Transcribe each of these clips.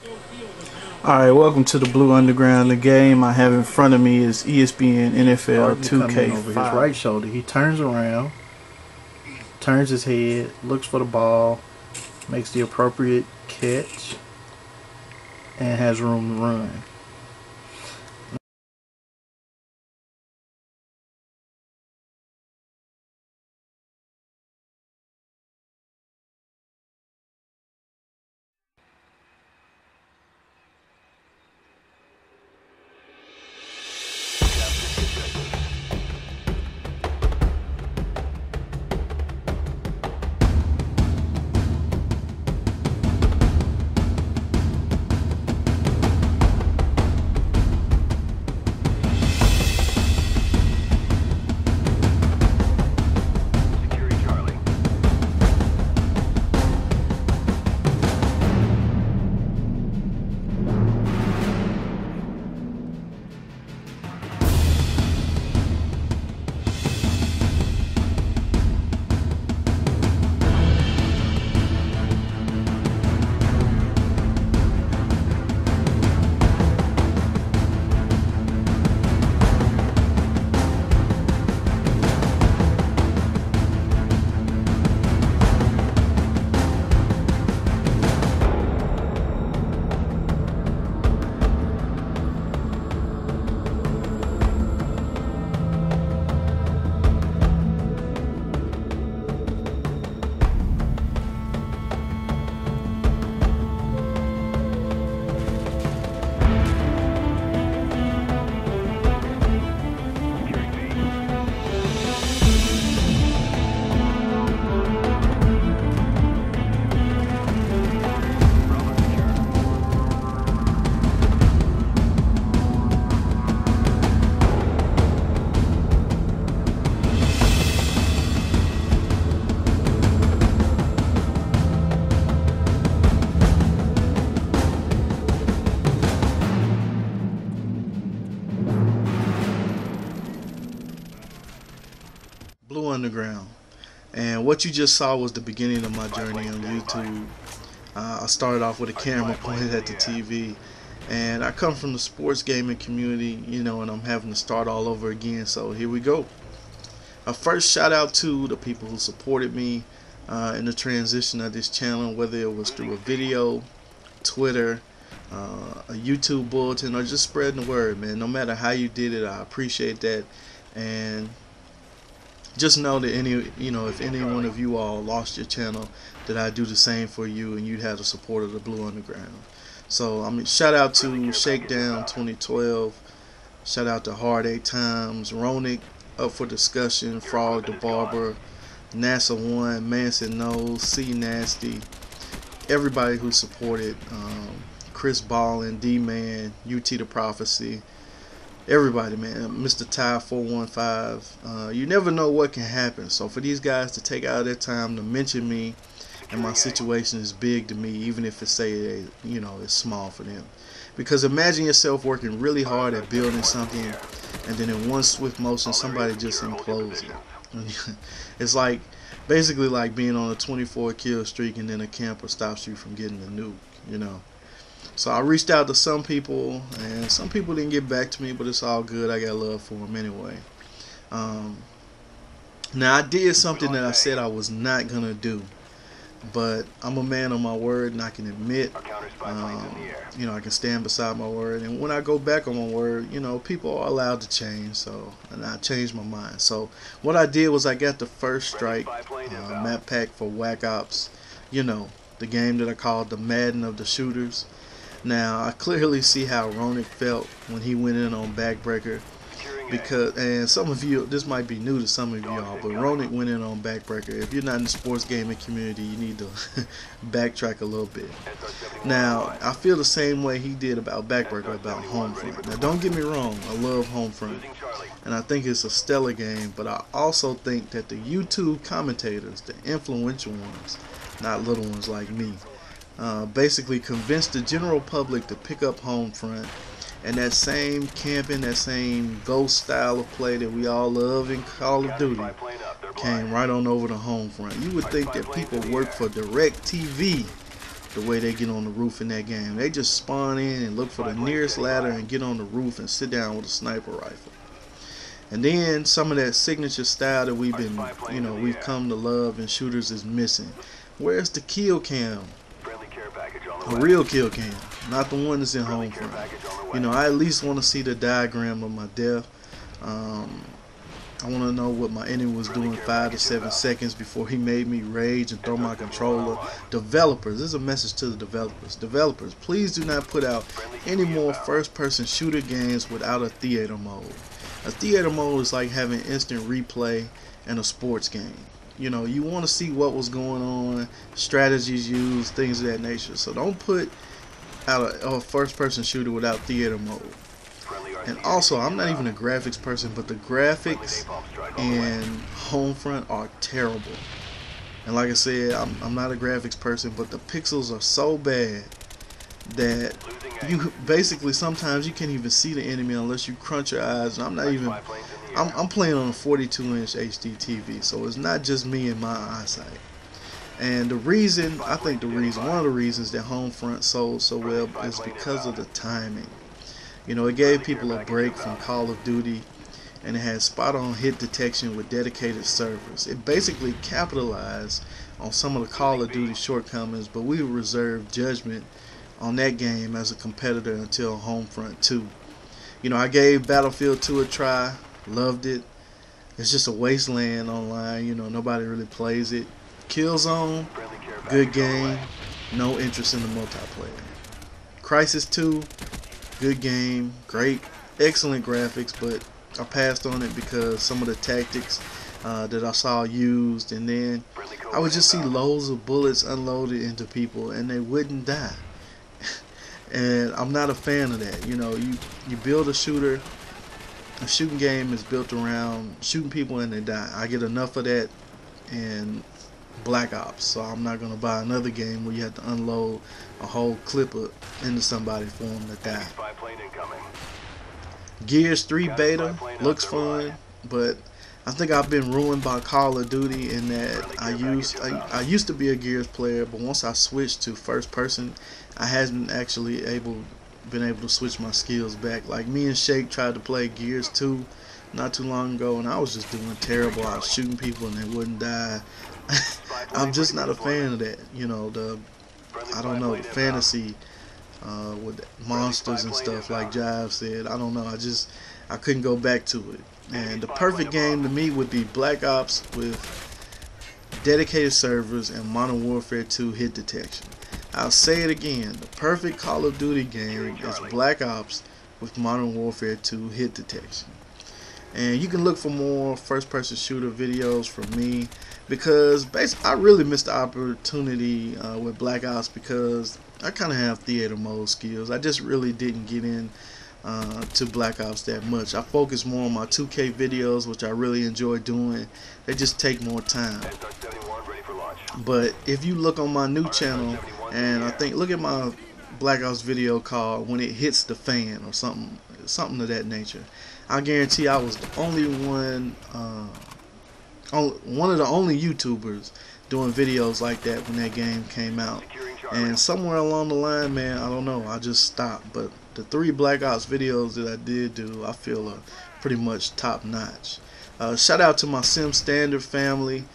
Alright, welcome to the Blue Underground. The game I have in front of me is ESPN NFL 2K5. Over his right shoulder, he turns around, turns his head, looks for the ball, makes the appropriate catch, and has room to run. Blue Underground. And what you just saw was the beginning of my journey on YouTube. I started off with a camera pointed at the TV, and I come from the sports gaming community, and I'm having to start all over again, so here we go. A first shout out to the people who supported me in the transition of this channel, whether it was through a video, Twitter, a YouTube bulletin, or just spreading the word, man. No matter how you did it, I appreciate that. And just know that if any one of you all lost your channel, that I do the same for you, and you'd have the support of the Blue Underground. So shout out to Shakedown 2012, shout out to Hard 8 Times, Ronick, Up for Discussion, Frog the Barber, NASA One, Manson Knows, C Nasty, everybody who supported, Chris Ballin, D-Man, UT the Prophecy. Everybody, man. Mr. Ty 415. You never know what can happen. So for these guys to take out their time to mention me and my situation is big to me, even if it's it's small for them. Because imagine yourself working really hard at building something, and then in one swift motion, somebody just implodes it. It's basically like being on a 24 kill streak, and then a camper stops you from getting the nuke. So I reached out to some people, and some people didn't get back to me, but it's all good. I got love for them anyway. Now, I did something that I said I was not going to do, but I'm a man of my word, and I can admit, I can stand beside my word. And when I go back on my word, people are allowed to change, and I changed my mind. So what I did was I got the first strike map pack for Whack Ops, the game that I called the Madden of the shooters. Now, I clearly see how Ronick felt when he went in on Backbreaker, and some of you, this might be new to some of y'all, but Ronick went in on Backbreaker. If you're not in the sports gaming community, you need to backtrack a little bit. Now, I feel the same way he did about Backbreaker, about Homefront. Now, don't get me wrong, I love Homefront, and I think it's a stellar game, but I also think that the YouTube commentators, the influential ones, not little ones like me, basically convinced the general public to pick up Homefront, and that same camping, that same ghost style of play that we all love in Call of Duty came right on over to Homefront. You would think that people work for DirecTV the way they get on the roof in that game. They just spawn in and look for the nearest ladder and get on the roof and sit down with a sniper rifle. And then some of that signature style that we've come to love in shooters is missing. Where's the kill cam? A real kill cam, not the one that's in Homefront. I at least want to see the diagram of my death. I want to know what my enemy was doing 5 to 7 seconds before he made me rage and throw my controller. Developers, this is a message to the developers. Developers, please do not put out any more first-person shooter games without a theater mode. A theater mode is like having instant replay in a sports game. You want to see what was going on, strategies used, things of that nature. So don't put out a first-person shooter without theater mode. And also, I'm not even a graphics person, but the graphics in Homefront are terrible. And like I said, I'm not a graphics person, but the pixels are so bad that you basically sometimes you can't even see the enemy unless you crunch your eyes. And I'm playing on a 42-inch HD TV, so it's not just me and my eyesight. And one of the reasons that Homefront sold so well is because of the timing. It gave people a break from Call of Duty, and it had spot-on hit detection with dedicated servers. It basically capitalized on some of the Call of Duty shortcomings, but we reserved judgment on that game as a competitor until Homefront 2. I gave Battlefield 2 a try, loved it. It's just a wasteland online, nobody really plays it. Killzone, good game, no interest in the multiplayer. Crisis 2, good game, great, excellent graphics, but I passed on it because some of the tactics that I saw used, and then I would just see loads of bullets unloaded into people and they wouldn't die. And I'm not a fan of that. You build a shooting game is built around shooting people and they die. I get enough of that in Black Ops, so I'm not going to buy another game where you have to unload a whole clip into somebody for them to die. Gears 3 beta looks fun, but I think I've been ruined by Call of Duty in that I used to be a Gears player, but once I switched to first person, I hasn't actually been able to switch my skills back. Like me and Shake tried to play Gears 2 not too long ago, and I was just doing terrible. I was shooting people and they wouldn't die. I'm just not a fan of that. The fantasy with monsters and stuff like Jive said. I don't know. I couldn't go back to it. And the perfect game to me would be Black Ops with dedicated servers and Modern Warfare 2 hit detection. I'll say it again. The perfect Call of Duty game is Black Ops with Modern Warfare 2 hit detection. And you can look for more first-person shooter videos from me, because basically I really missed the opportunity with Black Ops because I kind of have theater mode skills. I just really didn't get in to Black Ops that much. I focus more on my 2K videos, which I really enjoy doing. They just take more time. But if you look on my new channel, and look at my Black Ops video called When It Hits the Fan or something of that nature, I guarantee I was the only one of the only YouTubers doing videos like that when that game came out. And somewhere along the line, man, I don't know, I just stopped. But the 3 Black Ops videos that I did do, I feel are pretty much top notch. Shout out to my Sim Standard family,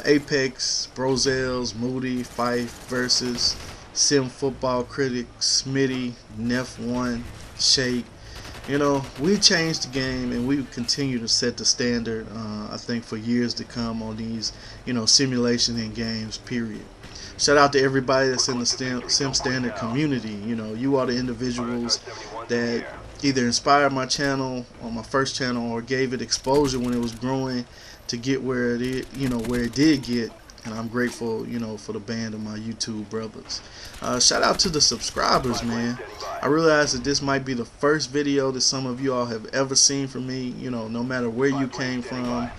Apex, Brozels, Moody, Fife, Versus, Sim Football Critic, Smitty, Neff1, Shake. We changed the game and we continue to set the standard, I think, for years to come on these, simulation and games, period. Shout out to everybody that's in the Sim Standard community. You are the individuals that either inspired my channel on my first channel or gave it exposure when it was growing to get where it did get. And I'm grateful, for the band of my YouTube brothers. Shout out to the subscribers, man. I realize that this might be the first video that some of you all have ever seen from me, no matter where you came from.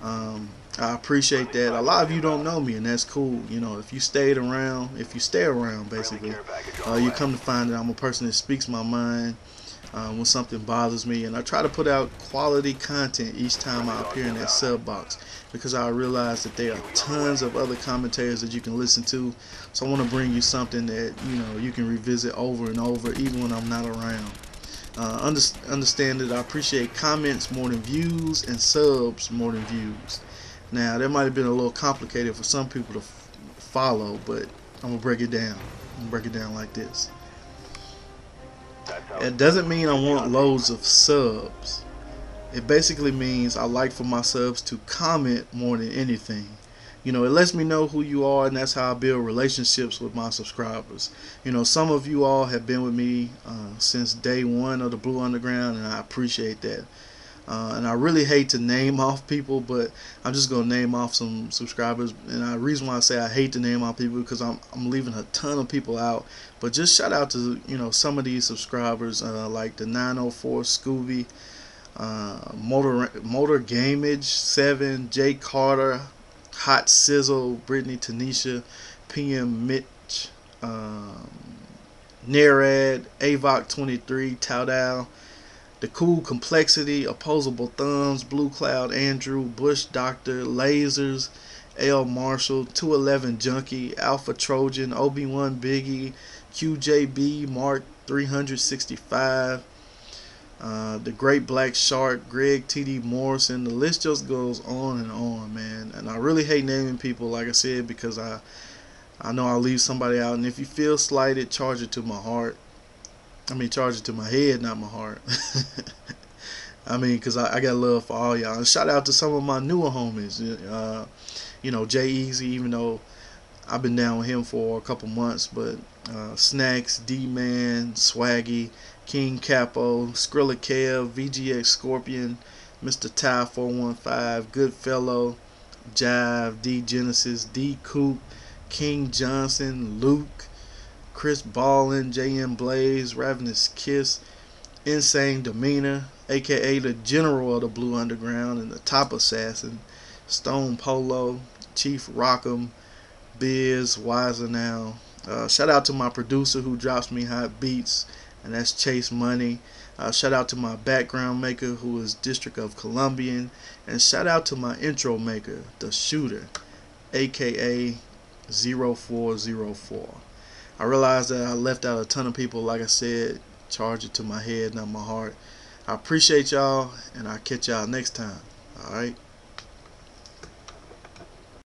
I appreciate that. A lot of you don't know me, and that's cool. If you stay around, basically, you come to find that I'm a person that speaks my mind. when something bothers me, and I try to put out quality content each time I appear in that sub box, because I realize that there are tons of other commentators that you can listen to. So I want to bring you something that you can revisit over and over, even when I'm not around. Understand that I appreciate comments more than views and subs more than views. Now that might have been a little complicated for some people to follow, but I'm gonna break it down. I'm gonna break it down like this. It doesn't mean I want loads of subs. It basically means I like for my subs to comment more than anything. It lets me know who you are, and that's how I build relationships with my subscribers. Some of you all have been with me since day one of the Blue Underground, and I appreciate that. And I really hate to name off people, but I'm just gonna name off some subscribers. And the reason why I say I hate to name off people because I'm leaving a ton of people out. But just shout out to some of these subscribers, like the 904 Scooby, Motor Gamage 7, Jay Carter, Hot Sizzle, Brittany Tanisha, PM Mitch, Nerad, Avoc 23, Towdow, The Cool Complexity, Opposable Thumbs, Blue Cloud Andrew, Bush Doctor, Lasers, L Marshall, 211 Junkie, Alpha Trojan, Obi-Wan Biggie, QJB, Mark 365, The Great Black Shark, Greg TD Morrison. The list just goes on and on, man. And I really hate naming people, like I said, because I know I'll leave somebody out. And if you feel slighted, charge it to my heart. Charge it to my head, not my heart. Because I got love for all y'all. And shout out to some of my newer homies. Jay Easy, even though I've been down with him for a couple months. But Snacks, D-Man, Swaggy, King Capo, Skrilla Kev, VGX Scorpion, Mr. Ty 415, Goodfellow, Jive, D Genesis, D Coop, King Johnson, Luke, Chris Ballin, JM Blaze, Ravenous Kiss, Insane Demeanor, aka the General of the Blue Underground and the Top Assassin, Stone Polo, Chief Rockham, Biz, Wiser Now. Shout out to my producer who drops me hot beats, and that's Chase Money. Shout out to my background maker who is District of Columbian, and shout out to my intro maker, The Shooter, aka 0404. I realized that I left out a ton of people. Like I said, charge it to my head, not my heart. I appreciate y'all, and I'll catch y'all next time. Alright?